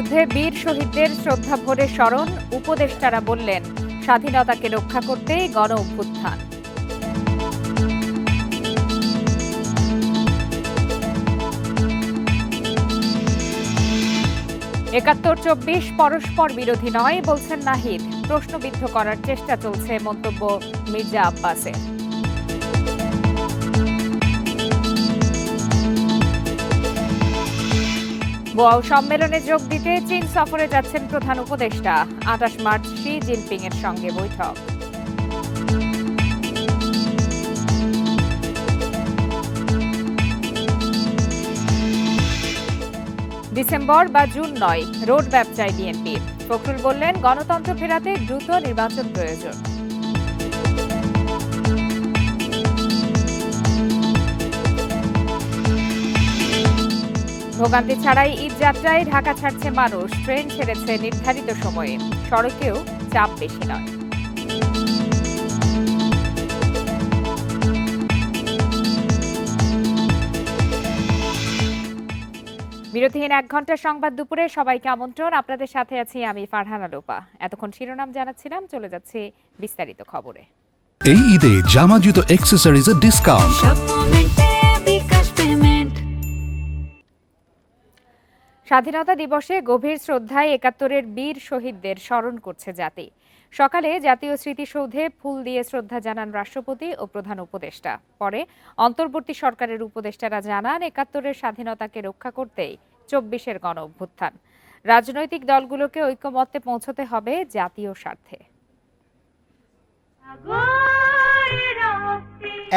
মুক্তিযুদ্ধে বীর শহীদদের শ্রদ্ধা ভরে স্মরণ, উপদেষ্টারা বললেন স্বাধীনতাকে রক্ষা করতেই গণ অভ্যুত্থান। একাত্তর-২৪ পরস্পর বিরোধী নয় বলছেন নাহিদ, প্রশ্নবিদ্ধ করার চেষ্টা চলছে মন্তব্য মির্জা আব্বাসের। বোয়াও সম্মেলনে যোগ দিতে চীন সফরে যাচ্ছেন প্রধান উপদেষ্টা। ২৮ মার্চ শি জিনপিং এর সঙ্গে বৈঠক। ডিসেম্বর বা জুন নয়, রোডম্যাপ চাই বিএনপি। ফখরুল বললেন গণতন্ত্র ফেরাতে দ্রুত নির্বাচন প্রয়োজন। ভোগান্তি ছাড়াই ঈদ যাত্রায় ঢাকা ছাড়ছে মানুষ, ট্রেন ছেড়েছে নির্ধারিত সময়ে, সড়কেও চাপ বেশি নয়। বিরতিহীন ১ ঘন্টার সংবাদ দুপুরে সবাইকে আমন্ত্রণ। আপনাদের সাথে আছি আমি ফারহানা লোপা। এতক্ষণ শিরোনাম জানাচ্ছিলাম, চলে যাচ্ছে বিস্তারিত খবরে। এই ঈদে জামা জুতো অ্যাকসেসরিজের ডিসকাউন্ট। স্বাধীনতা দিবসে গভীর শ্রদ্ধায় ৭১-এর বীর শহীদদের স্মরণ করছে জাতি। সকালে জাতীয় স্মৃতিসৌধে ফুল দিয়ে শ্রদ্ধা জানান রাষ্ট্রপতি ও প্রধান উপদেষ্টা। পরে অন্তর্বর্তী সরকারের উপদেষ্টারা জানান ৭১-এর স্বাধীনতাকে রক্ষা করতেই ২৪-এর গণ অভ্যুত্থান। রাজনৈতিক দলগুলোকে ঐক্যমত্যে পৌঁছতে হবে জাতীয় স্বার্থে।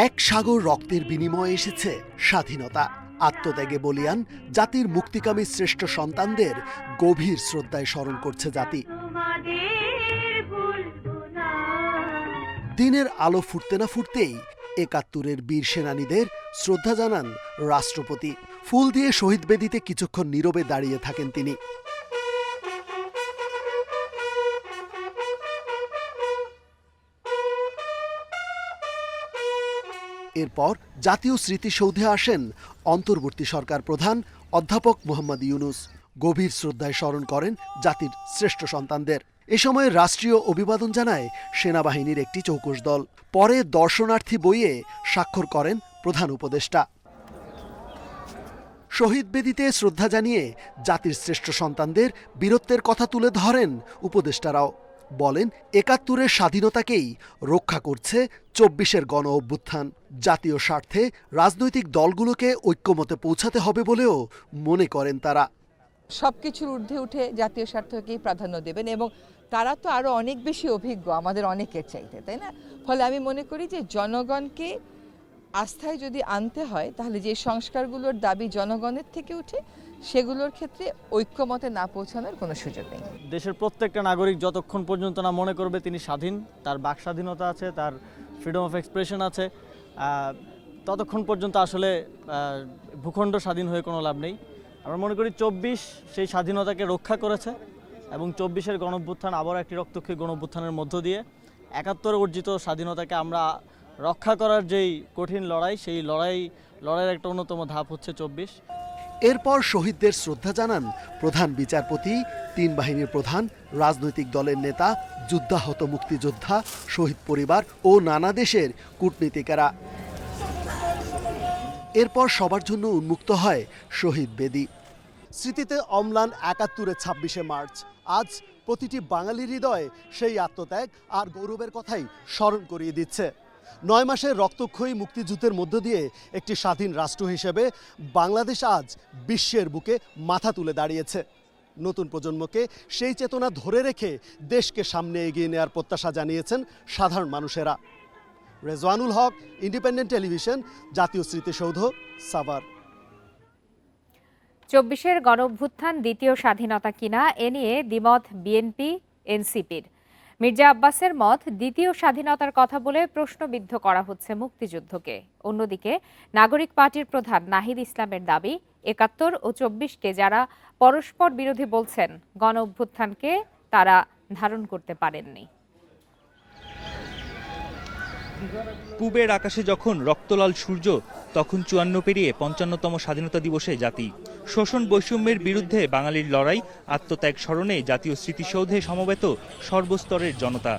এক সাগর রক্তের বিনিময়ে এসেছে স্বাধীনতা। আত্মত্যাগে বলিয়ান জাতির মুক্তিকামী শ্রেষ্ঠ সন্তানদের গভীর শ্রদ্ধায় স্মরণ করছে জাতি। দিনের আলো ফুটতে না ফুটতেই ৭১-এর বীর সেনানীদের শ্রদ্ধা জানান রাষ্ট্রপতি। ফুল দিয়ে শহীদ বেদিতে কিছুক্ষণ নীরবে দাঁড়িয়ে থাকেন তিনি। এরপর জাতীয় স্মৃতিসৌধে আসেন অন্তর্বর্তী সরকার প্রধান অধ্যাপক মোহাম্মদ ইউনূস। গভীর শ্রদ্ধায় স্মরণ করেন জাতির শ্রেষ্ঠ সন্তানদের। এ সময় রাষ্ট্রীয় অভিবাদন জানায় সেনাবাহিনীর একটি চৌকস দল। পরে দর্শনার্থী বইয়ে স্বাক্ষর করেন প্রধান উপদেষ্টা। শহীদ বেদিতে শ্রদ্ধা জানিয়ে জাতির শ্রেষ্ঠ সন্তানদের বীরত্বের কথা তুলে ধরেন উপদেষ্টারাও। বলেন ৭১-এর স্বাধীনতাকেই রক্ষা করছে ২৪-এর গণ অভ্যুত্থান। জাতীয় স্বার্থে রাজনৈতিক দলগুলোকে ঐক্যমতে পৌঁছাতে হবে বলেও মনে করেন তারা। সবকিছুর ঊর্ধ্বে উঠে জাতীয় স্বার্থকেই প্রাধান্য দেবেন এবং তারা তো আরো অনেক বেশি অভিজ্ঞ আমাদের অনেকের চাইতে, তাই না? ফলে আমি মনে করি যে জনগণকে আস্থায় যদি আনতে হয় তাহলে যে সংস্কারগুলোর দাবি জনগণের থেকে উঠে সেগুলোর ক্ষেত্রে ঐক্যমতে না পৌঁছানোর কোনো সুযোগ নেই। দেশের প্রত্যেকটা নাগরিক যতক্ষণ পর্যন্ত না মনে করবে তিনি স্বাধীন, তার বাক স্বাধীনতা আছে, তার ফ্রিডম অফ এক্সপ্রেশন আছে, ততক্ষণ পর্যন্ত আসলে ভূখণ্ড স্বাধীন হয়ে কোনো লাভ নেই। আমরা মনে করি ২৪ সেই স্বাধীনতাকে রক্ষা করেছে এবং ২৪-এর গণ অভ্যুত্থান আবার একটি রক্তক্ষয়ী গণ অভ্যুত্থানের মধ্য দিয়ে ৭১-এ অর্জিত স্বাধীনতাকে আমরা রক্ষা করার যেই কঠিন লড়াই, সেই লড়াইয়ের একটা অন্যতম ধাপ হচ্ছে ২৪। এরপর শহীদদের শ্রদ্ধা জানান প্রধান বিচারপতি, ৩ বাহিনীর প্রধান, রাজনৈতিক দলের নেতা, যুদ্ধাহত মুক্তিযোদ্ধা, শহীদ পরিবার ও নানা দেশের কূটনীতিকেরা। এরপর সবার জন্য উন্মুক্ত হয় শহীদ বেদি। স্মৃতিতে অম্লান ৭১-এর ২৬শে মার্চ। আজ প্রতিটি বাঙালির হৃদয়ে সেই আত্মত্যাগ আর গৌরবের কথাই স্মরণ করিয়ে দিচ্ছে। ৯ মাসের রক্তক্ষয়ী মুক্তিযুদ্ধের মধ্য দিয়ে একটি স্বাধীন রাষ্ট্র হিসেবে বাংলাদেশ আজ বিশ্বের বুকে মাথা তুলে দাঁড়িয়েছে। নতুন প্রজন্মকে সেই চেতনা ধরে রেখে দেশকে সামনে এগিয়ে নেওয়ার প্রত্যাশা জানিয়েছেন সাধারণ মানুষেরা। রেজওয়ানুল হক, ইন্ডিপেন্ডেন্ট টেলিভিশন, জাতীয় স্মৃতিসৌধ, সাভার। ২৪-এর গণ অভ্যুত্থান দ্বিতীয় স্বাধীনতা কিনা এ নিয়ে দ্বিমত বিএনপি, এনসিপির। মির্জা আব্বাসের মত দ্বিতীয় স্বাধীনতার কথা বলে প্রশ্নবিদ্ধ করা হচ্ছে মুক্তিযুদ্ধকে। অন্যদিকে নাগরিক পার্টির প্রধান নাহিদ ইসলামের দাবি ৭১ ও ২৪-কে যারা পরস্পর বিরোধী বলছেন গণ অভ্যুত্থানকে তারা ধারণ করতে পারেননি। পূবের আকাশে যখন রক্তলাল সূর্য, তখন ৫৪ পেরিয়ে ৫৫তম স্বাধীনতা দিবসে জাতি। শোষণ বৈষম্যের বিরুদ্ধে বাঙালির লড়াই, আত্মত্যাগ স্মরণে জাতীয় স্মৃতিসৌধে সমবেত সর্বস্তরের জনতা।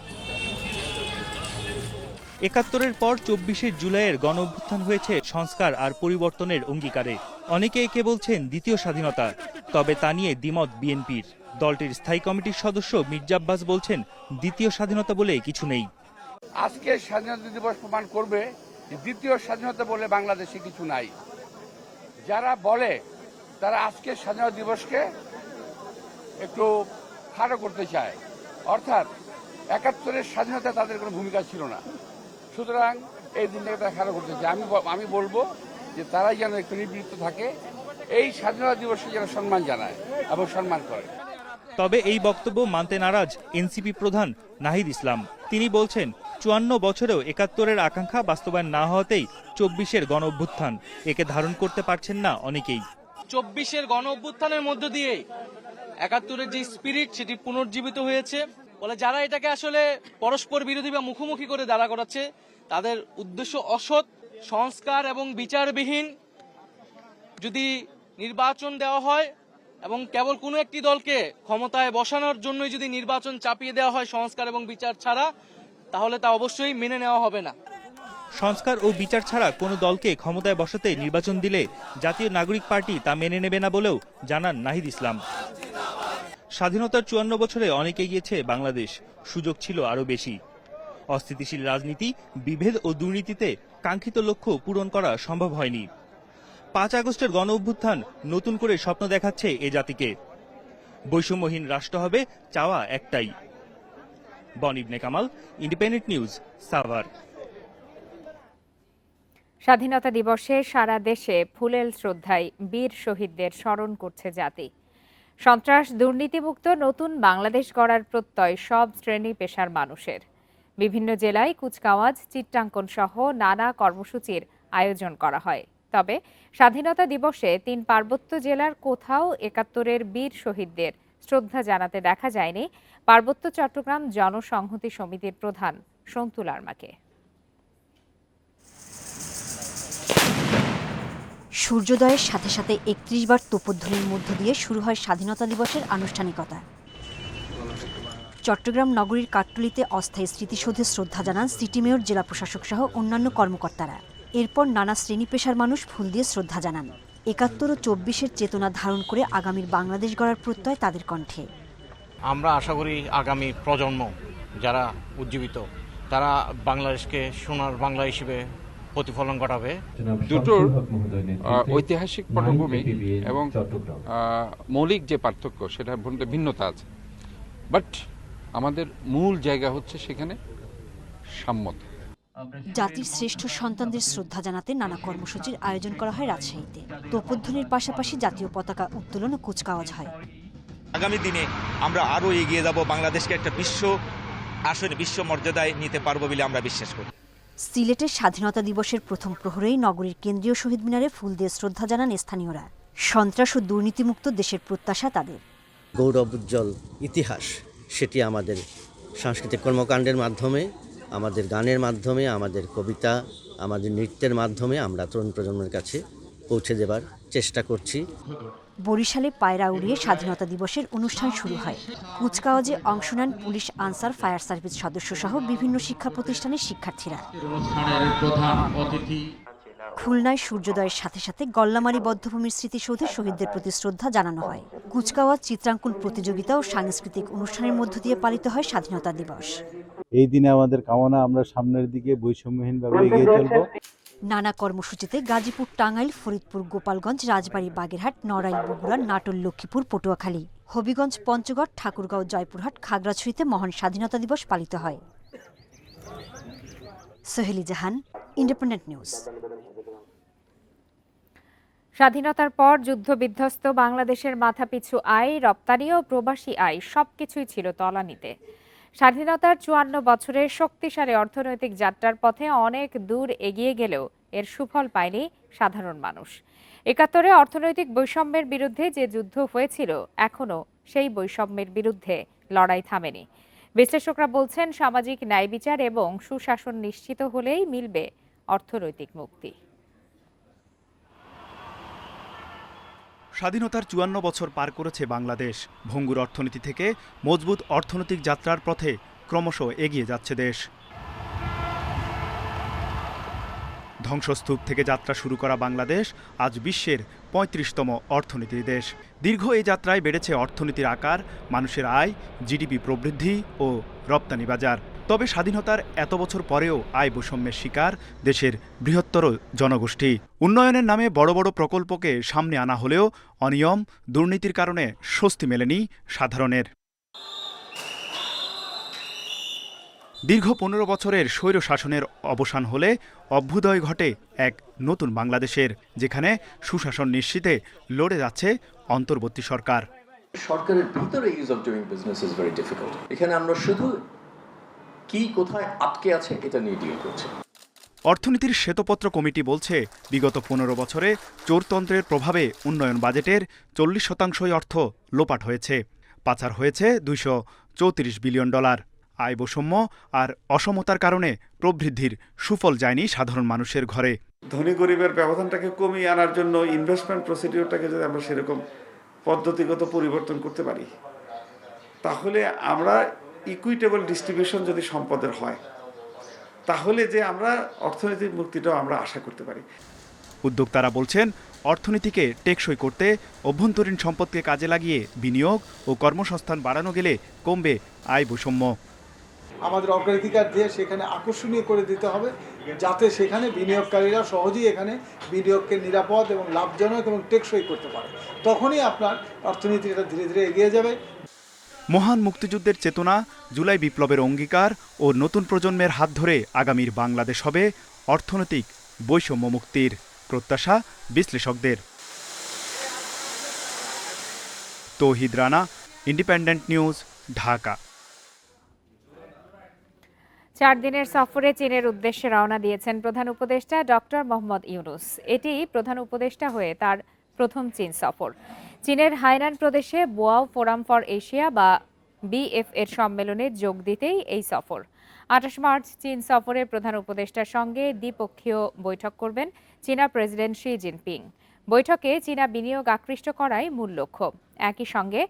৭১-এর পর ২৪শে জুলাইয়ের গণ অভ্যুত্থান হয়েছে সংস্কার আর পরিবর্তনের অঙ্গীকারে। অনেকে একে বলছেন দ্বিতীয় স্বাধীনতা, তবে তা নিয়ে দ্বিমত বিএনপির। দলটির স্থায়ী কমিটির সদস্য মির্জা আব্বাস বলছেন, দ্বিতীয় স্বাধীনতা বলে কিছু নেই। আজকে স্বাধীনতা দিবস প্রমাণ করবে যে দ্বিতীয় স্বাধীনতা বলে বাংলাদেশে কিছু নাই। যারা বলে তারা আজকে স্বাধীনতা দিবসকে একটু খাটো করতে চায়, অর্থাৎ ৭১-এর স্বাধীনতা তাদের কোনো ভূমিকা ছিল না, সুতরাং এই দিনটাকে তারা খাটো করতে চায়। আমি বলবো যে তারাই যেন একটু নিবৃত্ত থাকে, এই স্বাধীনতা দিবসকে যেন সম্মান জানায় এবং সম্মান করে। তবে এই বক্তব্য মানতে নারাজ এনসিপি প্রধান নাহিদ ইসলাম। তিনি বলছেন, ৫৪ বছরেও ৭১-এর আকাঙ্ক্ষা বাস্তবায়ন না হওয়াতেই ২৪শের গণ অভ্যুত্থান, একে ধারণ করতে পারছেন না অনেকেই। ২৪শের গণ অভ্যুত্থানের মধ্য দিয়ে ৭১-এর যে স্পিরিট সেটি পুনর্জীবিত হয়েছে। বলে যারা এটাকে আসলে পরস্পর বিরোধী বা মুখোমুখি করে দাঁড়া করাচ্ছে, তাদের উদ্দেশ্য অসৎ, সংস্কার এবং বিচারবিহীন যদি নির্বাচন দেওয়া হয় এবং কেবল কোনো একটি দলকে ক্ষমতায় বসানোর জন্যই যদি নির্বাচন চাপিয়ে দেওয়া হয় সংস্কার এবং বিচার ছাড়া, তাহলে তা অবশ্যই মেনে নেওয়া হবে না। সংস্কার ও বিচার ছাড়া কোনো দলকে ক্ষমতায় বসাতে নির্বাচন দিলে জাতীয় নাগরিক পার্টি তা মেনে নেবে না বলেও জানান নাহিদ ইসলাম। স্বাধীনতার ৫৪ বছরে অনেক এগিয়েছে বাংলাদেশ, সুযোগ ছিল আরও বেশি। অস্থিতিশীল রাজনীতি, বিভেদ ও দুর্নীতিতে কাঙ্ক্ষিত লক্ষ্য পূরণ করা সম্ভব হয়নি। ৫ আগস্টের গণ অভ্যুত্থান নতুন করে স্বপ্ন দেখাচ্ছে এ জাতিকে। বৈষম্যহীন রাষ্ট্র হবে চাওয়া একটাই। বনিবনে কামাল, ইন্ডিপেন্ডেন্ট নিউজ, সাভার। স্বাধীনতা দিবসে সারা দেশে ফুলেল শ্রদ্ধায় বীর শহীদদের স্মরণ করছে জাতি। সন্ত্রাস দুর্নীতিমুক্ত নতুন বাংলাদেশ গড়ার প্রত্যয় সব শ্রেণী পেশার মানুষের। বিভিন্ন জেলায় কুচকাওয়াজ, চিত্রাঙ্কন সহ নানা কর্মসূচির আয়োজন করা হয়। তবে স্বাধীনতা দিবসে ৩ পার্বত্য জেলার কোথাও ৭১-এর বীর শহীদদের শ্রদ্ধা জানাতে দেখা যায়নি পার্বত্য চট্টগ্রাম জনসংহতি সমিতির প্রধান সন্তু লারমাকে। সূর্যোদয়ের সাথে সাথে ৩১ বার তোপধ্বনির মধ্য দিয়ে শুরু হয় স্বাধীনতা দিবসের আনুষ্ঠানিকতা। চট্টগ্রাম নগরীর কাট্টলিতে অস্থায়ী স্মৃতিসৌধে শ্রদ্ধা জানান সিটি মেয়র, জেলা প্রশাসক সহ অন্যান্য কর্মকর্তারা। এরপর নানা শ্রেণী পেশার মানুষ ফুল দিয়ে শ্রদ্ধা জানান। ৭১ ও ২৪-এর চেতনা ধারণ করে আগামীর বাংলাদেশ গড়ার প্রত্যয় তাদের কণ্ঠে। আমরা আশা করি আগামী প্রজন্ম যারা উজ্জীবিত, তারা বাংলাদেশকে সোনার বাংলা হিসেবে প্রতিফলন ঘটাবে। দুটোর ঐতিহাসিক পটভূমি এবং মৌলিক যে পার্থক্য সেটার মধ্যে ভিন্নতা আছে, বাট আমাদের মূল জায়গা হচ্ছে সেখানে সাম্যতা। জাতির শ্রেষ্ঠ সন্তানদের শ্রদ্ধা জানাতে নানা কর্মসূচির আয়োজন করা হয় রাজশাহীতে। তোপধ্বনির পাশাপাশি জাতীয় পতাকা উত্তোলন ও কুচকাওয়াজ হয়। আগামী দিনে আমরা আরও এগিয়ে যাব, বাংলাদেশকে একটা বিশ্ব আসনে বিশ্ব মর্যাদায় নিতে পারবো বলে আমরা বিশ্বাস করি। সিলেটের স্বাধীনতা দিবসের প্রথম প্রহরেই নগরীর কেন্দ্রীয় শহীদ মিনারে ফুল দিয়ে শ্রদ্ধা জানান স্থানীয়রা। সন্ত্রাস ও দুর্নীতিমুক্ত দেশের প্রত্যাশা তাদের। গৌরব উজ্জ্বল ইতিহাস সেটি আমাদের সাংস্কৃতিক কর্মকাণ্ডের মাধ্যমে, আমাদের গানের মাধ্যমে, আমাদের কবিতা, আমাদের নৃত্যের মাধ্যমে আমরা তরুণ প্রজন্মের কাছে পৌঁছে দেবার চেষ্টা করছি। বরিশালে পায়রা উড়িয়ে স্বাধীনতা দিবসের অনুষ্ঠান শুরু হয়। কুচকাওয়াজে অংশ নেন পুলিশ, আনসার, ফায়ার সার্ভিস সদস্য সহ বিভিন্ন শিক্ষা প্রতিষ্ঠানের শিক্ষার্থীরা। খুলনায় সূর্যোদয়ের সাথে সাথে গল্লামারী বধ্যভূমির স্মৃতিসৌধে শহীদদের প্রতি শ্রদ্ধা জানানো হয়। কুচকাওয়াজ, চিত্রাঙ্কন প্রতিযোগিতা ও সাংস্কৃতিক অনুষ্ঠানের মধ্য দিয়ে পালিত হয় স্বাধীনতা দিবস। এই দিনে আমাদের কামনা আমরা সামনের দিকে বৈষম্যহীনভাবে এগিয়ে চলব। নানা কর্মসূচিতে গাজীপুর, টাঙ্গাইল, ফরিদপুর, গোপালগঞ্জ, রাজবাড়ী, বাগেরহাট, নড়াইল, বগুড়া, নাটোর, লক্ষ্মীপুর, পটুয়াখালী, হবিগঞ্জ, পঞ্চগড়, ঠাকুরগাঁও, জয়পুরহাট, খাগড়াছড়িতে মহান স্বাধীনতা দিবস পালিত হয়। সোহেলি জাহান, ইন্ডিপেন্ডেন্ট নিউজ। স্বাধীনতার পর যুদ্ধবিধ্বস্ত বাংলাদেশের মাথাপিছু আয়, রপ্তানি ও প্রবাসী আয় সবকিছুই ছিল তলানিতে। স্বাধীনতার ৫৪ বছরের শক্তিশালী অর্থনৈতিক যাত্রার পথে অনেক দূর এগিয়ে গেলেও এর সুফল পায়নি সাধারণ মানুষ। ৭১-এ অর্থনৈতিক বৈষম্যের বিরুদ্ধে যে যুদ্ধ হয়েছিল, এখনও সেই বৈষম্যের বিরুদ্ধে লড়াই থামেনি। বিশ্লেষকরা বলছেন, সামাজিক ন্যায় বিচার এবং সুশাসন নিশ্চিত হলেই মিলবে অর্থনৈতিক মুক্তি। স্বাধীনতার ৫৪ বছর পার করেছে বাংলাদেশ। ভঙ্গুর অর্থনীতি থেকে মজবুত অর্থনৈতিক যাত্রার পথে ক্রমশ এগিয়ে যাচ্ছে দেশ। ধ্বংসস্তূপ থেকে যাত্রা শুরু করা বাংলাদেশ আজ বিশ্বের ৩৫তম অর্থনীতির দেশ। দীর্ঘ এই যাত্রায় বেড়েছে অর্থনীতির আকার, মানুষের আয়, জিডিপি প্রবৃদ্ধি ও রপ্তানি বাজার। তবে স্বাধীনতার এত বছর পরেও আয় বৈষম্যের শিকার দেশের বৃহত্তর জনগোষ্ঠী। উন্নয়নের নামে বড় বড় প্রকল্পকে সামনে আনা হলেও অনিয়ম, দুর্নীতির কারণে স্বস্তি মেলেনি সাধারণের। দীর্ঘ ১৫ বছরের স্বৈর শাসনের অবসান হলে অভ্যুদয় ঘটে এক নতুন বাংলাদেশের, যেখানে সুশাসন নিশ্চিতে লড়ে যাচ্ছে অন্তর্বর্তী সরকার। সরকারের ভিতরে is of doing business is very difficult. এখানে আমরা শুধু কি কোথায় আটকে আছে এটা নিয়ে ডিল করছি। অর্থনীতির শ্বেতপত্র কমিটি বলছে, বিগত ১৫ বছরে চোরতন্ত্রের প্রভাবে উন্নয়ন বাজেটের ৪০% অর্থ লোপাট হয়েছে। পাচার হয়েছে $২৩৪ বিলিয়ন। আয় বৈষম্য আর অসমতার কারণে প্রবৃদ্ধির সুফল যায়নি সাধারণ মানুষের ঘরে। ধনী গরিবের ব্যবধানটাকে কমিয়ে আনার জন্য ইনভেস্টমেন্ট প্রসিডিওরটাকে যদি আমরা সেরকম পদ্ধতিগত পরিবর্তন করতে পারি, তাহলে আমরা ইকুইটেবল ডিস্ট্রিবিউশন যদি সম্পদের হয়, তাহলে যে আমরা অর্থনৈতিক মুক্তিটাও আমরা আশা করতে পারি। উদ্যোক্তারা বলছেন, অর্থনীতিকে টেকসই করতে অভ্যন্তরীণ সম্পদকে কাজে লাগিয়ে বিনিয়োগ ও কর্মসংস্থান বাড়ানো গেলে কমবে আয় বৈষম্য। আমাদের অগ্রাধিকার দিয়ে সেখানে আকর্ষণীয় করে দিতে হবে, যাতে সেখানে বিনিয়োগকারীরা সহজেই এখানে বিনিয়োগকে নিরাপদ এবং লাভজনক এবং টেকসই করতে পারে। তখনই আপনার অর্থনীতিটা ধীরে ধীরে এগিয়ে যাবে। মহান মুক্তিযুদ্ধের চেতনা, জুলাই বিপ্লবের অঙ্গীকার ও নতুন প্রজন্মের হাত ধরে আগামীর বাংলাদেশ হবে অর্থনৈতিক বৈষম্য মুক্তির প্রত্যাশা বিশ্লেষকদের। তৌহিদ রানা, ইন্ডিপেন্ডেন্ট নিউজ, ঢাকা। 4 দিনের সফরে চীনের উদ্দেশ্যে রওনা দিয়েছেন প্রধান উপদেষ্টা ডক্টর মোহাম্মদ ইউনূস। এটি প্রধান উপদেষ্টা হয়ে তার প্রথম চীন সফর। চীনের হাইনান প্রদেশে বোয়াও ফোরাম ফর এশিয়া বা BF এর সম্মেলনে যোগ দিতেই এই সফর। 28 মার্চ চীন সফরে প্রধান উপদেষ্টার সঙ্গে দ্বিপক্ষীয় বৈঠক করবেন চীনা প্রেসিডেন্ট শি জিনপিং। বৈঠকে চীনা বিনিয়োগ আকৃষ্ট করাই মূল লক্ষ্য। একই সঙ্গে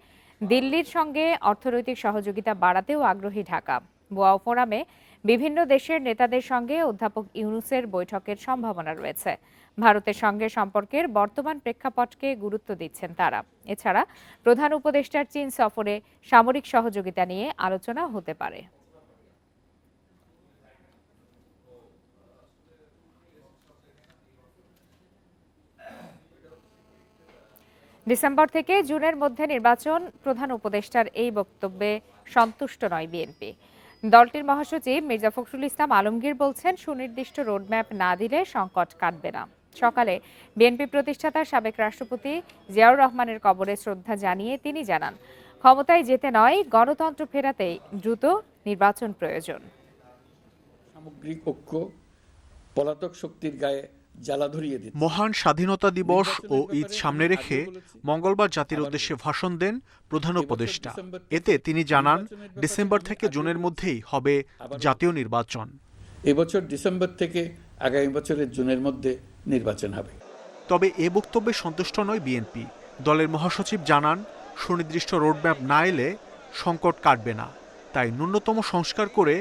দিল্লির সঙ্গে অর্থনৈতিক সহযোগিতা বাড়াতেও আগ্রহী ঢাকা। বোয়াও ফোরামে বিভিন্ন দেশের নেতাদের সঙ্গে অধ্যাপক ইউনূসের বৈঠকের সম্ভাবনা রয়েছে। ভারতের সঙ্গে সম্পর্কের বর্তমান প্রেক্ষাপটকে গুরুত্ব দিচ্ছেন তারা। এছাড়া প্রধান উপদেষ্টার চীন সফরে সামরিক সহযোগিতা নিয়ে আলোচনা হতে পারে। ডিসেম্বর থেকে জুনের মধ্যে নির্বাচন, প্রধান উপদেষ্টার এই বক্তব্যে সন্তুষ্ট নয় বিএনপি। দলটির মহাসচিব মির্জা ফখরুল ইসলাম আলমগীর বলছেন, সুনির্দিষ্ট রোডম্যাপ না দিলে সংকট কাটবে না। সকালে বিএনপি প্রতিষ্ঠাতা সাবেক রাষ্ট্রপতি জিয়াউর রহমানের কবরে শ্রদ্ধা জানিয়ে তিনি জানান, ক্ষমতায় যেতে নয়, গণতন্ত্র ফেরাতেই দ্রুত নির্বাচন প্রয়োজন। সামগ্রিক ঐক্য পলাতক শক্তির গায়ে জ্বালা ধরিয়ে দিচ্ছে। মহান স্বাধীনতা দিবস ও ঈদ সামনে রেখে মঙ্গলবার জাতির উদ্দেশ্যে ভাষণ দেন প্রধান উপদেষ্টা। এতে তিনি জানান, ডিসেম্বর থেকে জুনের মধ্যেই হবে জাতীয় নির্বাচন। এবছর ডিসেম্বর থেকে আগামী বছরের জুনের মধ্যে নির্বাচন হবে। তবে এ বক্তব্যে সন্তুষ্ট নয় বিএনপি। দলের মহাসচিব জানান, সুনির্দিষ্ট রোডম্যাপ না এলে সংকট কাটবে না, তাই ন্যূনতম সংস্কার করে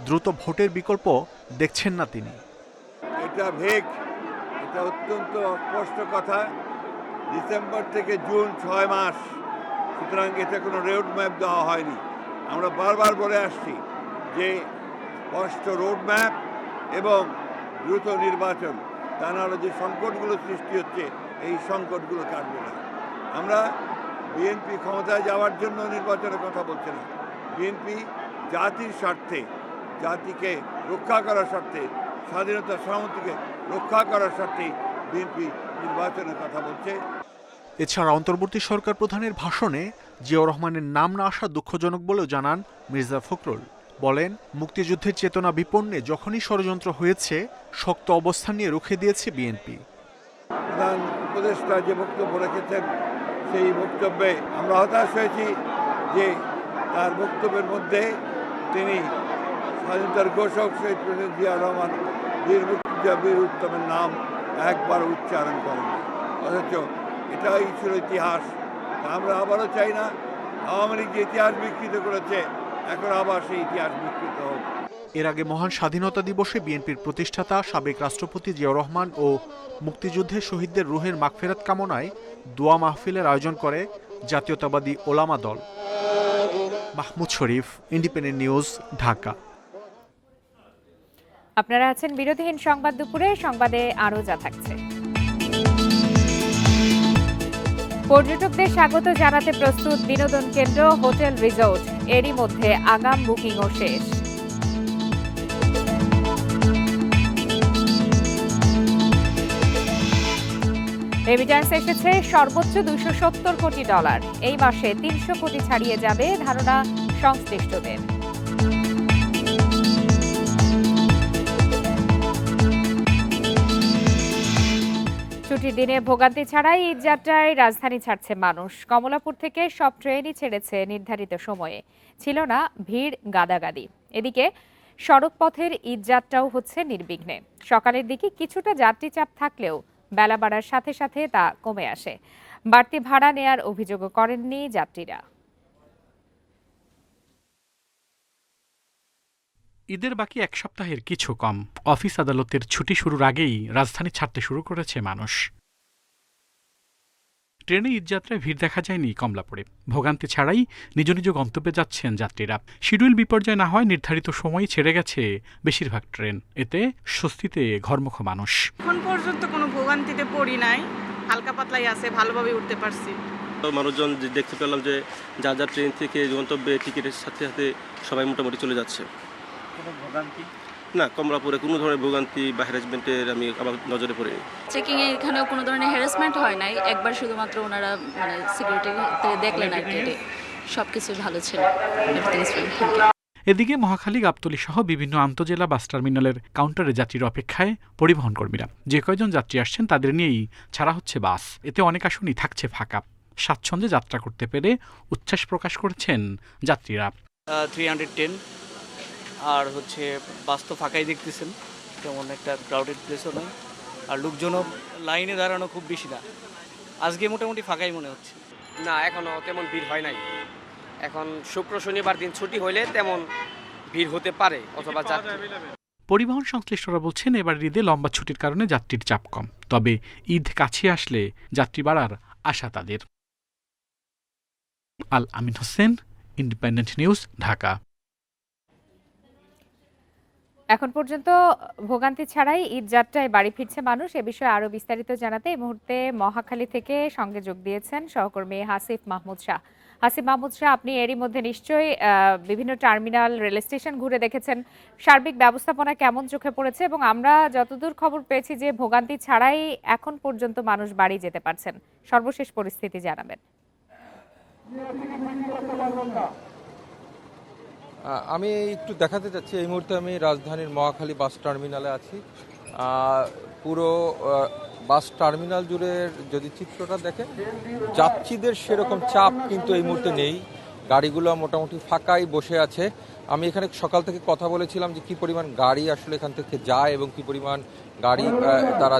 দ্রুত ভোটের বিকল্প দেখছেন না তিনি। এটা অত্যন্ত স্পষ্ট কথা। ডিসেম্বর থেকে জুন 6 মাস, সুতরাং এটা কোনো রোডম্যাপ দেওয়া হয়নি। আমরা বারবার বলে আসছি যে স্পষ্ট রোডম্যাপ এবং দ্রুত নির্বাচন, তা নাহলে যে সংকটগুলো সৃষ্টি হচ্ছে এই সংকটগুলো কাটবে না। আমরা বিএনপি ক্ষমতায় যাওয়ার জন্য নির্বাচনের কথা বলছি না। বিএনপি জাতির স্বার্থে, জাতিকে রক্ষা করার স্বার্থে, স্বাধীনতা সামর্থ্যকে রক্ষা করার স্বার্থে বিএনপি নির্বাচনের কথা বলছে। এছাড়া অন্তর্বর্তী সরকার প্রধানের ভাষণে জিয়াউর রহমানের নাম না আসা দুঃখজনক বলেও জানান মির্জা ফখরুল। বলেন, মুক্তিযুদ্ধের চেতনা বিপন্নে যখনই ষড়যন্ত্র হয়েছে, শক্ত অবস্থান নিয়ে রুখে দিয়েছে বিএনপি। প্রধান উপদেষ্টা যে বক্তব্য রেখেছেন, সেই বক্তব্যে আমরা হতাশ হয়েছি যে তার বক্তব্যের মধ্যে তিনি স্বাধীনতার ঘোষক শহীদ প্রেসিডেন্ট জিয়াউর রহমান, বীর মুক্তিযোদ্ধা বীর উত্তমের নাম একবার উচ্চারণ করেন। অথচ এটাই ছিল ইতিহাস। আমরা আবারও চাই না আওয়ামী লীগ যে ইতিহাস বিকৃত করেছে এখন আবার সেই ইতিহাস বিকৃত হোক। এর আগে মহান স্বাধীনতা দিবসে বিএনপির প্রতিষ্ঠাতা সাবেক রাষ্ট্রপতি জিয়াউর রহমান ও মুক্তিযুদ্ধে শহীদদের রুহের মাগফিরাত কামনায় দোয়া মাহফিলের আয়োজন করে জাতীয়তাবাদী ওলামা দল। মাহমুদ শরীফ, ইন্ডিপেন্ডেন্ট নিউজ, ঢাকা। আপনারা আছেন বিরোধীহীন সংবাদ দুপুরে। সংবাদে আরো যা থাকছে। পর্যটকদের স্বাগত জানাতে প্রস্তুত বিনোদন কেন্দ্র, হোটেল, রিসোর্ট। এরই মধ্যে আগাম বুকিংও শেষ। রেমিট্যান্স এসেছে সর্বোচ্চ $270 কোটি। এই মাসে 300 কোটি ছাড়িয়ে যাবে ধারণা সংশ্লিষ্টদের। ছুটির দিনে ভোগান্তি ছাড়াই ঈদযাত্রায় রাজধানী ছাড়ছে মানুষ। কমলাপুর থেকে সব ট্রেনই ছেড়েছে নির্ধারিত সময়ে। ছিল না ভিড় গাদাগাদি। এদিকে সড়কপথের ঈদযাত্রাও হচ্ছে নির্বিঘ্নে। সকালের দিকে কিছুটা যাত্রী চাপ থাকলেও বেলা বাড়ার সাথে সাথে তা কমে আসে। বাড়তি ভাড়া নেয়ার অভিযোগও করেননি যাত্রীরা। ঈদের বাকি এক সপ্তাহের কিছু কম। অফিস আদালতের ছুটি শুরুর আগেই রাজধানী ছাড়তে শুরু করেছে মানুষ। ট্রেনে ঈদযাত্রায় ভিড় দেখা যায়নি কমলাপুরে। ভোগান্তি ছাড়াই নিজ নিজ গন্তব্যে যাচ্ছেন যাত্রীরা। শিডিউল বিপর্যয় না হয় নির্ধারিত সময়ই ছেড়ে গেছে বেশিরভাগ ট্রেন। এতে স্বস্তিতে ঘরমুখ মানুষ। এখন পর্যন্ত কোনো ভোগান্তিতে পড়ি নাই, হালকা পাতলাই আছে, ভালোভাবে উঠতে পারছি। মানুষজন দেখতে পেলাম যে যা যা ট্রেন থেকে গন্তব্যে টিকিটের সাথে সাথে সবাই মোটামুটি চলে যাচ্ছে। কোনো ভোগান্তি না, কমলাপুরে কোনো ধরনের ভোগান্তি বা হ্যারাসমেন্টের আমি আমার নজরে পড়িনি। চেকিংয়ে এখানেও কোনো ধরনের হ্যারাসমেন্ট হয় নাই। একবার শুধুমাত্র ওনারা সিকিউরিটিতে দেখলেন আর কি, সব কিছু ভালো ছিল। এদিকে মহাখালী, গাবতলী সহ বিভিন্ন আন্তজেলা বাস টার্মিনালের কাউন্টারে যাত্রীর অপেক্ষায় পরিবহন কর্মীরা। যে কয়জন যাত্রী আসছেন তাদের নিয়েই ছাড়া হচ্ছে বাস। এতে অনেক আসনই থাকছে ফাঁকা। স্বাচ্ছন্দ্যে যাত্রা করতে পেরে উচ্ছ্বাস প্রকাশ করেছেন যাত্রীরা। 310 আর হচ্ছে বাস তো ফাঁকাই দেখতেছেন, তেমন একটা ক্রাউডেড প্লেসও নয়, আর লোকজনও লাইনে দাঁড়ানো খুব বেশি না। আজকে মোটামুটি ফাঁকাই মনে হচ্ছে। না, এখনও তেমন ভিড় হয় নাই। এখন শুক্র শনিবার দিন ছুটি হইলে তেমন ভিড় হতে পারে অথবা পরিবহন সংশ্লিষ্টরা বলছেন এবার ঈদে লম্বা ছুটির কারণে যাত্রীর চাপ কম। তবে ঈদ কাছে আসলে যাত্রী বাড়ার আশা তাদের। আল আমিন হোসেন, ইন্ডিপেন্ডেন্ট নিউজ, ঢাকা। এখন পর্যন্ত ভোগান্তি ছাড়াই ঈদযাত্রায় বাড়ি ফিরছে মানুষ। এ বিষয়ে আরো বিস্তারিত জানাতে এই মুহূর্তে মহাখালী থেকে সঙ্গে যোগ দিয়েছেন সহকর্মী হাসিফ মাহমুদ শাহ। হাসিফ মাহমুদ শাহ, আপনি এরই মধ্যে নিশ্চয়ই বিভিন্ন টার্মিনাল, রেল স্টেশন ঘুরে দেখেছেন। সার্বিক ব্যবস্থাপনা কেমন চোখে পড়েছে? এবং আমরা যতদূর খবর পেয়েছি যে ভোগান্তি ছাড়াই এখন পর্যন্ত মানুষ বাড়ি যেতে পারছেন। সর্বশেষ পরিস্থিতি জানাবেন। আমি একটু দেখাতে চাচ্ছি, এই মুহূর্তে আমি রাজধানীর মহাখালী বাস টার্মিনালে আছি। পুরো বাস টার্মিনাল জুড়ে যদি চিত্রটা দেখেন, যাত্রীদের সেরকম চাপ কিন্তু এই মুহূর্তে নেই। গাড়িগুলো মোটামুটি ফাঁকাই বসে আছে। আমি এখানে সকাল থেকে কথা বলেছিলাম যে কী পরিমাণ গাড়ি আসলে এখান থেকে যায় এবং কী পরিমাণ গাড়ি তারা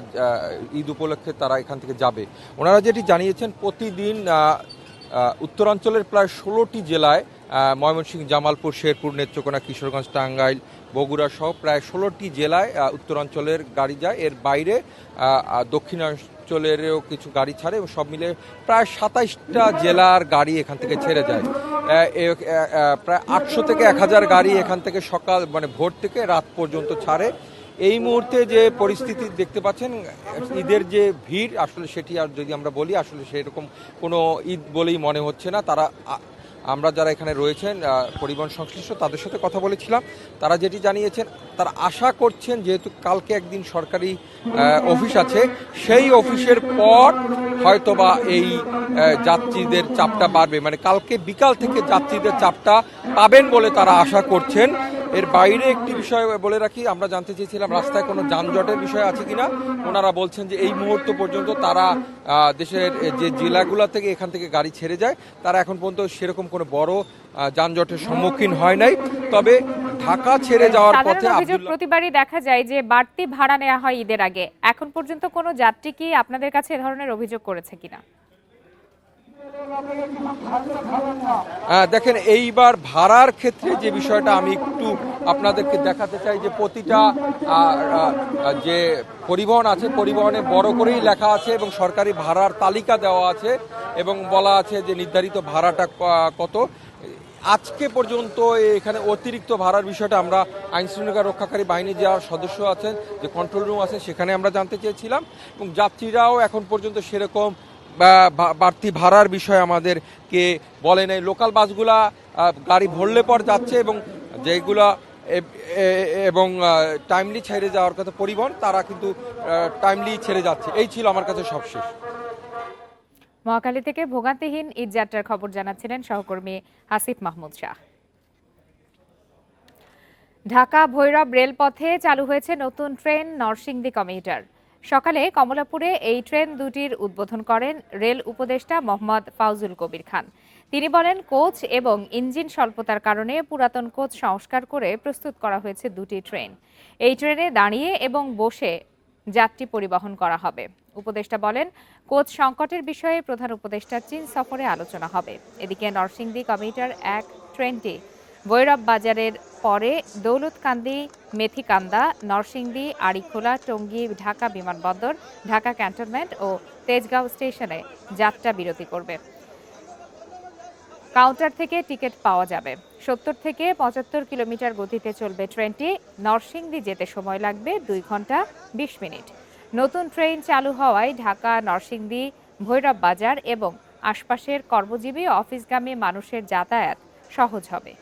ঈদ উপলক্ষে তারা এখান থেকে যাবে। ওনারা যেটি জানিয়েছেন, প্রতিদিন উত্তরাঞ্চলের প্রায় 16টি জেলায়, ময়মনসিংহ, জামালপুর, শেরপুর, নেত্রকোনা, কিশোরগঞ্জ, টাঙ্গাইল, বগুড়া সহ প্রায় 16টি জেলায় উত্তরাঞ্চলের গাড়ি যায়। এর বাইরে দক্ষিণাঞ্চলেরও কিছু গাড়ি ছাড়ে এবং সব মিলে প্রায় 27টা জেলার গাড়ি এখান থেকে ছেড়ে যায়। প্রায় 800 থেকে 1000 গাড়ি এখান থেকে সকাল ভোর থেকে রাত পর্যন্ত ছাড়ে। এই মুহূর্তে যে পরিস্থিতি দেখতে পাচ্ছেন, ঈদের যে ভিড় আসলে সেটি আর যদি আমরা বলি আসলে সেরকম কোনো ঈদ বলেই মনে হচ্ছে না। আমরা যারা এখানে রয়েছেন পরিবহন সংশ্লিষ্ট তাদের সাথে কথা বলেছিলাম, তারা যেটি জানিয়েছেন, তারা আশা করছেন যেহেতু কালকে একদিন সরকারি অফিস আছে, সেই অফিসের পর হয়তোবা এই যাত্রীদের চাপটা বাড়বে। কালকে বিকাল থেকে যাত্রীদের চাপটা পাবেন বলে তারা আশা করছেন। এর বাইরে একটি বিষয় বলে রাখি, আমরা জানতে চেয়েছিলাম রাস্তায় কোনো যানজটের বিষয় আছে কিনা। ওনারা বলছেন যে এই মুহূর্ত পর্যন্ত তারা দেশের যে জেলাগুলো থেকে এখান থেকে গাড়ি ছেড়ে যায়, তারা এখন পর্যন্ত সেরকম কোনো বড় যানজটের সম্মুখীন হয় নাই। তবে ঢাকা ছেড়ে যাওয়ার সাধারণ পথে অভিযোগ প্রতিবারই দেখা যায় যে বাড়তি ভাড়া নেওয়া হয় ঈদের আগে। এখন পর্যন্ত কোনো যাত্রী কি আপনাদের কাছে এ ধরনের অভিযোগ করেছে কিনা? দেখেন, এইবার ভাড়ার ক্ষেত্রে যে বিষয়টা আমি একটু আপনাদেরকে দেখাতে চাই যে প্রতিটা যে পরিবহন আছে, পরিবহনে বড় করেই লেখা আছে এবং সরকারি ভাড়ার তালিকা দেওয়া আছে এবং বলা আছে যে নির্ধারিত ভাড়াটা কত। আজকে পর্যন্ত এখানে অতিরিক্ত ভাড়ার বিষয়টা আমরা আইন শৃঙ্খলা রক্ষাকারী বাহিনী যারা সদস্য আছেন, যে কন্ট্রোল রুম আছে, সেখানে আমরা জানতে চেয়েছিলাম এবং যাত্রীরাও এখন পর্যন্ত সেরকম বাড়তি ভাড়ার বিষয় আমাদেরকে বলে নাই। লোকাল বাসগুলা গাড়ি ভরলে পর যাচ্ছে এবং যেগুলা এবং টাইমলি ছেড়ে যাওয়ার কথা পরিবহন, তারা কিন্তু টাইমলি ছেড়ে যাচ্ছে। এই ছিল আমার কাছে সবশেষ। মহাখালী থেকে ভোগান্তিহীন ঈদ যাত্রার খবর জানাচ্ছিলেন সহকর্মী আসিফ মাহমুদ শাহ। ঢাকা ভৈরব রেলপথে চালু হয়েছে নতুন ট্রেন নরসিংদী কমিউটার। সকালে কমলাপুরে এই ট্রেন দুটির উদ্বোধন করেন রেল উপদেষ্টা মোহাম্মদ ফাউজুল কবির খান। তিনি বলেন, কোচ এবং ইঞ্জিন স্বল্পতার কারণে পুরাতন কোচ সংস্কার করে প্রস্তুত করা হয়েছে দুটি ট্রেন। এই ট্রেনে দাঁড়িয়ে এবং বসে যাত্রী পরিবহন করা হবে। উপদেষ্টা বলেন, কোচ সংকটের বিষয়ে প্রধান উপদেষ্টার চীন সফরে আলোচনা হবে। এদিকে নরসিংদী কমিউটার 1 ট্রেনটি ভৈরব বাজারের পরে দৌলতকান্দি, মেথিকান্দা, নরসিংদী, আড়িখোলা, টঙ্গী, ঢাকা বিমানবন্দর, ঢাকা ক্যান্টনমেন্ট ও তেজগাঁও স্টেশনে যাত্রা বিরতি করবে। কাউন্টার থেকে টিকিট পাওয়া যাবে। 70 থেকে 75 কিলোমিটার গতিতে চলবে ট্রেনটি। নরসিংদী যেতে সময় লাগবে 2 ঘন্টা 20 মিনিট। নতুন ট্রেন চালু হওয়ায় ঢাকা, নরসিংদী, ভৈরব বাজার এবং আশপাশের কর্মজীবী ও অফিসগামী মানুষের যাতায়াত সহজ হবে।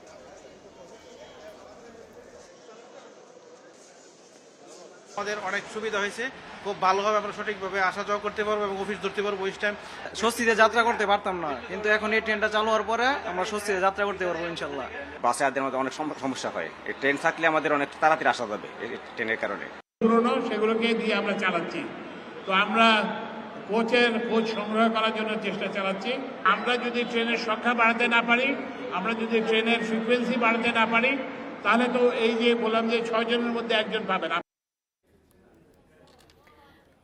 আমাদের অনেক সুবিধা হয়েছে, খুব ভালোভাবে আমরা সঠিকভাবে আসা যাওয়া করতে পারবো এবং অফিস ধরতে পারবো। ওই টাইম স্বস্তিতে যাত্রা করতে পারতাম না, কিন্তু এখন এই ট্রেনটা চালু হওয়ার পরে আমরা স্বস্তিতে যাত্রা করতে পারবো ইনশাল্লাহ। বাসে আমাদের মধ্যে অনেক সমস্যা হয়, এই ট্রেন থাকলে আমাদের অনেক তাড়াতাড়ি আসা যাবে এই ট্রেনের কারণে। পুরনো সেগুলোকে দিয়ে আমরা চালাচ্ছি, তো আমরা কোচ সংগ্রহ করার জন্য চেষ্টা চালাচ্ছি। আমরা যদি ট্রেনের সংখ্যা বাড়াতে না পারি, আমরা যদি ট্রেনের ফ্রিকোয়েন্সি বাড়াতে না পারি, তাহলে তো এই যে বললাম যে 6 জনের মধ্যে 1 জন পাবেন।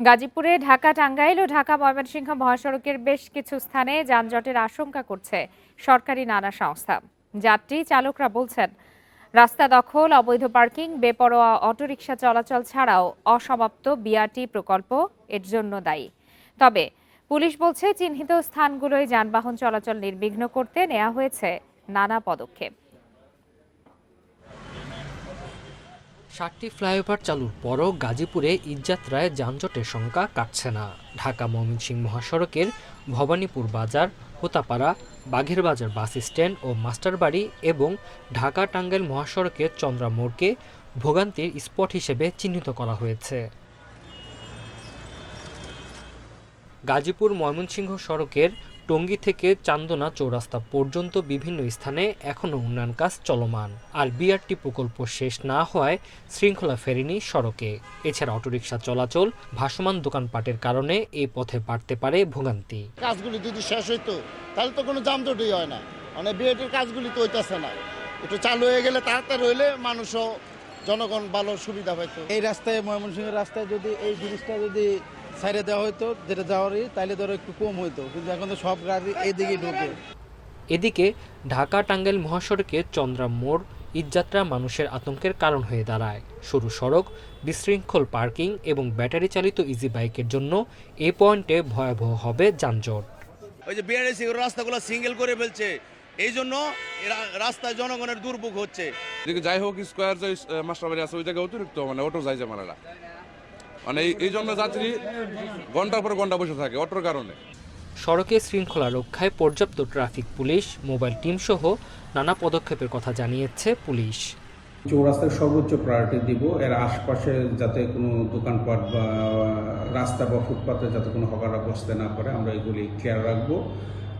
গাজীপুরে ঢাকা টাঙ্গাইল ও ঢাকা ময়মনসিংহ মহাসড়কের বেশ কিছু স্থানে যানজটের আশঙ্কা করছে সরকারি নানা সংস্থা। যাত্রী চালকরা বলছেন, রাস্তা দখল, অবৈধ পার্কিং, বেপরোয়া অটোরিকশা চলাচল ছাড়াও অসমাপ্ত বিআরটি প্রকল্প এর জন্য দায়ী। তবে পুলিশ বলছে, চিহ্নিত স্থানগুলোয় যানবাহন চলাচল নির্বিঘ্ন করতে নেওয়া হয়েছে নানা পদক্ষেপ। 7টি ফ্লাইওভার চালুর পরও গাজীপুরে ঈদযাত্রায় যানজটের সংখ্যা কাটছে না। ঢাকা ময়মনসিংহ মহাসড়কের ভবানীপুর বাজার, হোতাপাড়া, বাঘের বাজার বাস স্ট্যান্ড ও মাস্টারবাড়ি এবং ঢাকা টাঙ্গাইল মহাসড়কের চন্দ্রা মোড়কে ভোগান্তির স্পট হিসেবে চিহ্নিত করা হয়েছে। গাজীপুর ময়মনসিংহ সড়কের টঙ্গী থেকে চান্দনা চৌরাস্তা পর্যন্ত বিভিন্ন স্থানে এখনও উন্নয়ন কাজ চলমান, আর বিআরটি প্রকল্প শেষ না হওয়ায় শৃঙ্খলা ফেরেনি সড়কে। এছাড়া অটোরিকশা চলাচল, ভাসমান দোকানপাটের কারণে এই পথে বাড়তে পারে ভোগান্তি। কাজগুলি যদি শেষ হইতো তাহলে তো কোনো যানজটই হয় না, মানে বিআরটির কাজগুলি তো হইতেছে না। একটু চালু হয়ে গেলে তাড়াতাড়ি হইলে মানুষও, জনগণ ভালো সুবিধা পাইতো। এই রাস্তায়, ময়মনসিংহের রাস্তায় যদি এই ব্রিজটা যদি সাইডে দেওয়া হইতো, যেটা যাওয়ারই, তাইলে ধরো একটু কম হইতো, কিন্তু এখন তো সব গাড়ি এইদিকে ঢুকে। এদিকে ঢাকা টাঙ্গাইল মহাসড়কে চন্দ্রা মোড় ঈদযাত্রা মানুষের আতঙ্কের কারণ হয়ে দাঁড়ায়। সরু সড়ক, বিশৃঙ্খল পার্কিং এবং ব্যাটারি চালিত ইজি বাইকের জন্য এই পয়েন্টে ভয়াবহ হবে যানজট। ওই যে বিআরটিসি রাস্তাগুলো সিঙ্গেল করে ফেলছে, এই জন্য রাস্তায় জনগণের দুর্ভোগ হচ্ছে। যাই হোক, স্কোয়ার যে মাস্টারবাড়ি আছে ওই জায়গায় অতিরিক্ত অটো যাইছে মানেরা, এই জন্য যাত্রী ঘন্টার পর ঘন্টা বসে থাকে অটোর কারণে। সড়কে শৃঙ্খলা রক্ষায় পর্যাপ্ত ট্রাফিক পুলিশ, মোবাইল টিম সহ নানা পদক্ষেপের কথা জানিয়েছে পুলিশ। চৌরাস্তার সর্বোচ্চ প্রায়োরিটি দিব, এর আশপাশে যাতে কোনো দোকানপাট বা রাস্তা বা ফুটপাতে যাতে কোনো হকাররা বসতে না পারে, আমরা এগুলি ক্লিয়ার রাখবো।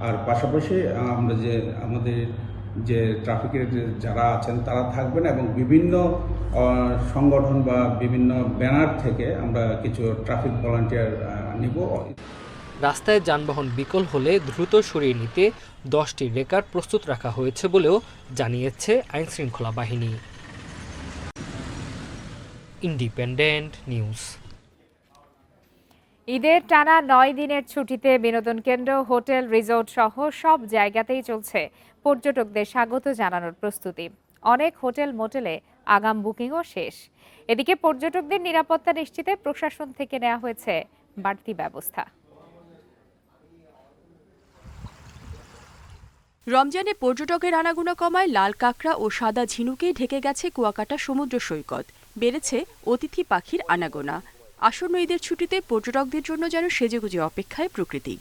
আর পাশাপাশি আমরা যে আমাদের যে ট্রাফিকের যারা আছেন তারা থাকবেন এবং বিভিন্ন সংগঠন বা বিভিন্ন ব্যানার থেকে আমরা কিছু ট্রাফিক ভলান্টিয়ার নিব। রাস্তায় যানবাহন বিকল হলে দ্রুত সরিয়ে নিতে 10টি রেকার প্রস্তুত রাখা হয়েছে বলেও জানিয়েছে আইনশৃঙ্খলা বাহিনী। Independent news. ঈদের টানা 9 দিনের ছুটিতে বিনোদন কেন্দ্র, হোটেল, রিসোর্ট সহ সব জায়গাতেই চলছে পর্যটকদের স্বাগত জানানোর প্রস্তুতি। অনেক হোটেল মোটেলে আগাম বুকিংও শেষ। এদিকে পর্যটকদের নিরাপত্তা নিশ্চিতে প্রশাসন থেকে নেওয়া হয়েছে বাড়তি ব্যবস্থা। রমজানে পর্যটকের আনাগোনা কমায় লাল কাঁকড়া ও সাদা ঝিনুকে ঢেকে গেছে কুয়াকাটা সমুদ্র সৈকত। বেড়েছে অতিথি পাখির আনাগোনা। আসন্ন ঈদের ছুটিতে পর্যটকদের জন্য যেন সেজেগুজে অপেক্ষায় প্রকৃতি।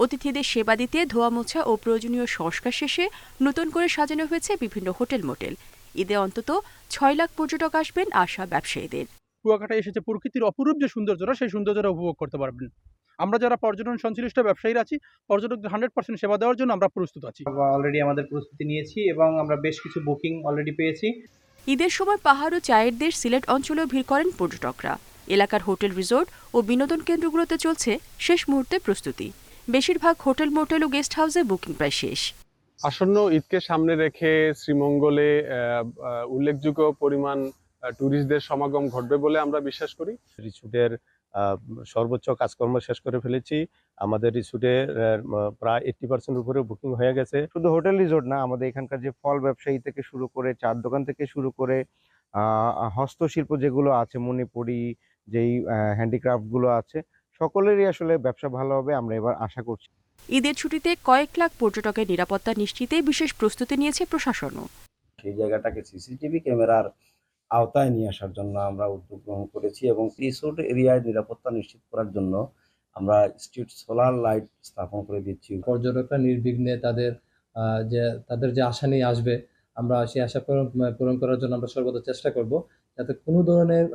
অতিথিদের সেবা দিতে ধোয়া মোছা ও প্রয়োজনীয় সংস্কার শেষে নতুন করে সাজানো হয়েছে বিভিন্ন হোটেল মোটেল। ঈদে অন্তত 6 লাখ পর্যটক আসবেন আশা ব্যবসায়ীদের। কুয়াকাটা এসেছে প্রকৃতির অপরূপ যে সৌন্দর্যটা, সেই সৌন্দর্যটা উপভোগ করতে পারবেন। আমরা যারা পর্যটন সংশ্লিষ্ট ব্যবসায়ীরা আছি, পর্যটকদের 100% সেবা দেওয়ার জন্য আমরা প্রস্তুত আছি। অলরেডি আমাদের প্রস্তুতি নিয়েছি এবং আমরা বেশ কিছু বুকিং অলরেডি পেয়েছি। ঈদের সময় পাহাড় ও চায়ের দেশ সিলেট অঞ্চলেও ভিড় করেন পর্যটকরা। এলাকার হোটেল, রিসোর্ট ও বিনোদন কেন্দ্রগুলোতে চলছে শেষ মুহূর্তে প্রস্তুতি। বেশিরভাগ হোটেল, মোটেল ও গেস্ট হাউসে বুকিং প্রায় শেষ। আসন্ন ঈদকে সামনে রেখে শ্রীমঙ্গলে উল্লেখযোগ্য পরিমাণ ট্যুরিস্টদের সমাগম ঘটবে বলে আমরা বিশ্বাস করি। রিসোর্টের সর্বোচ্চ কাজকর্ম শেষ করে ফেলেছি। আমাদের রিসোর্টে প্রায় 80% উপরে বুকিং হয়ে গেছে। শুধু হোটেল রিসোর্ট না, আমাদের এখানকার যে ফল ব্যবসায়ী থেকে শুরু করে, চার দোকান থেকে শুরু করে হস্তশিল্প যেগুলো আছে, মণিপুরি যেই হ্যান্ডিক্রাফটগুলো আছে, সকলেরই আসলে ব্যবসা ভালো হবে আমরা এবার আশা করছি। ঈদের ছুটিতে কয়েক লাখ পর্যটকের নিরাপত্তা নিশ্চিতে বিশেষ প্রস্তুতি নিয়েছে প্রশাসনও। সেই জায়গাটাকে সিসিটিভি ক্যামেরার আওতায় নিয়ে আসার জন্য আমরা উদ্যোগ গ্রহণ করেছি এবং রিসোর্ট এরিয়ায় নিরাপত্তা নিশ্চিত করার জন্য আমরা স্ট্রিট সোলার লাইট স্থাপন করে দিচ্ছি। পর্যটকরা নির্বিঘ্নে তাদের যে আশা নিয়ে আসবে, আমরা সেই আশা পূরণ করার জন্য আমরা সর্বদা চেষ্টা করব যাতে কোনো ধরনের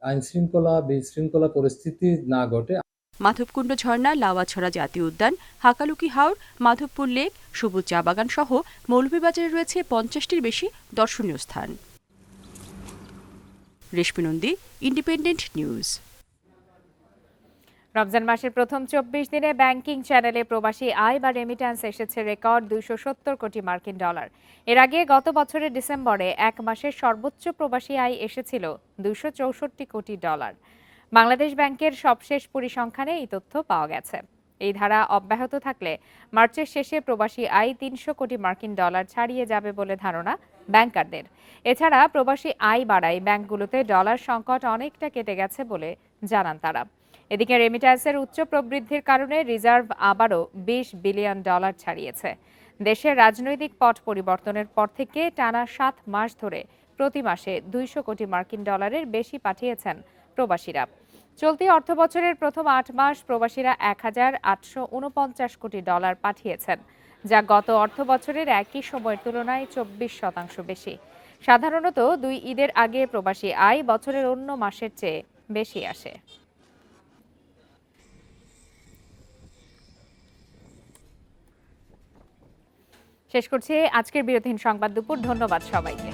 আইন শৃঙ্খলা বিশৃঙ্খলা পরিস্থিতি না ঘটে। মাধবকুণ্ড ঝর্ণা, লাওয়াছড়া জাতীয় উদ্যান, হাকালুকি হাওর, মাধবপুর লেক, সবুজ চা বাগান সহ মৌলভীবাজারে রয়েছে 50টির বেশি দর্শনীয় স্থান। রেশমি নন্দী, ইন্ডিপেন্ডেন্ট নিউজ। রমজান মাসের প্রথম 24 দিনে ব্যাংকিং চ্যানেলে প্রবাসী আয় বা রেমিট্যান্স এসেছে রেকর্ড 270 কোটি মার্কিন ডলার। এর আগে গত বছরের ডিসেম্বরে এক মাসের সর্বোচ্চ প্রবাসী আয় এসেছিল 264 কোটি ডলার। বাংলাদেশ ব্যাংকের সবশেষ পরিসংখ্যানে এই তথ্য পাওয়া গেছে। এই ধারা অব্যাহত থাকলে মার্চের শেষে প্রবাসী আয় 300 কোটি মার্কিন ডলার ছাড়িয়ে যাবে বলে ধারণা ব্যাংকারদের। এছাড়া প্রবাসী আয় বাড়ায় ব্যাংকগুলোতে ডলার সংকট অনেকটা কেটে গেছে বলে জানান তারা। এদিকে রেমিট্যান্সের উচ্চ প্রবৃদ্ধির কারণে রিজার্ভ আবারও 20 বিলিয়ন ডলার ছাড়িয়েছে। দেশের রাজনৈতিক পট পরিবর্তনের পর থেকে টানা 7 মাস ধরে প্রতি মাসে 200 কোটি মার্কিন ডলারের বেশি পাঠিয়েছেন প্রবাসীরা। চলতি অর্থবছরের প্রথম 8 মাস প্রবাসীরা 1849 কোটি ডলার পাঠিয়েছেন, যা গত অর্থবছরের একই সময়ের তুলনায় 24% বেশি। সাধারণত 2 ঈদের আগে প্রবাসী আয় বছরের অন্য মাসের চেয়ে বেশি আসে। শেষ করছি আজকের বিরতিহীন সংবাদ দুপুর। ধন্যবাদ সবাইকে।